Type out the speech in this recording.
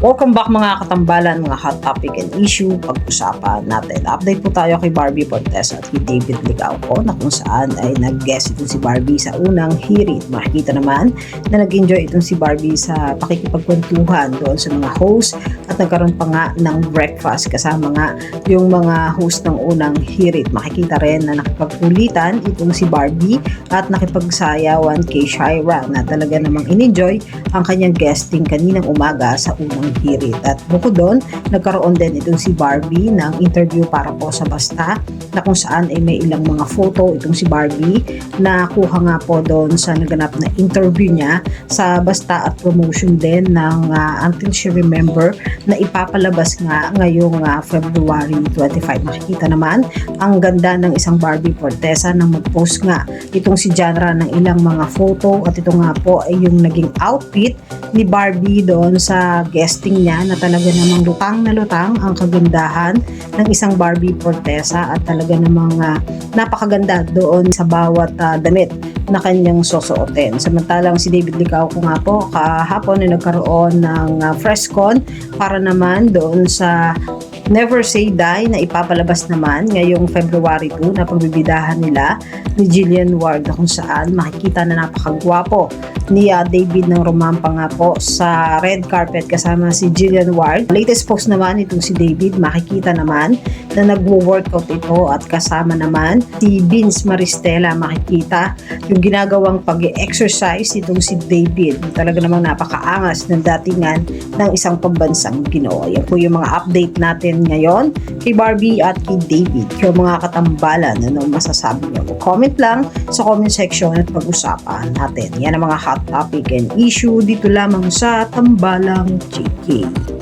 Welcome back mga katambalan, mga hot topic and issue, pag-usapan natin. Update po tayo kay Barbie Fortesa at kay David Licauco na kung saan ay nag-guest itong si Barbie sa unang hirit. Makikita naman na nag-enjoy itong si Barbie sa pakikipagkwentuhan doon sa mga host at nagkaroon pa nga ng breakfast kasama nga yung mga host ng unang hirit. Makikita rin na nakipagpulitan itong si Barbie at nakipagsayawan kay Shaira na talaga namang in-enjoy ang kanyang guesting kaninang umaga sa unang hirit. At bukod doon, nagkaroon din itong si Barbie ng interview para po sa Basta na kung saan ay may ilang mga photo itong si Barbie na kuha nga po doon sa naganap na interview niya sa Basta at promotion din ng Until She Remember na ipapalabas nga ngayong February 25. Makikita naman ang ganda ng isang Barbie Fortesa nang mag-post nga itong si genre ng ilang mga photo at ito nga po ay yung naging outfit ni Barbie doon sa guesting niya na talaga namang lutang na lutang ang kagandahan ng isang Barbie Fortesa at talaga namang napakaganda doon sa bawat damit na kanyang susuotin. Samantalang si David Licauco nga po kahapon ay nagkaroon ng press con para naman doon sa Never Say Die na ipapalabas naman ngayong February 2 na pagbibidahan nila ni Jillian Ward na kung saan makikita na napakagwapo ni David ng rumampa nga po sa red carpet kasama si Jillian Ward. Latest post naman itong si David, makikita naman na nagwo-workout ito at kasama naman si Vince Maristella. Makikita yung ginagawang pag-exercise itong si David. Talaga namang napakaangas ng datingan ng isang pambansang Ginoo. Yan po yung mga update natin ngayon kay Barbie at kay David. Yung mga katambalan, ano masasabi nyo? Comment lang sa comment section at pag-usapan natin. Yan ang mga hot topic and issue dito lamang sa Tambalang JK.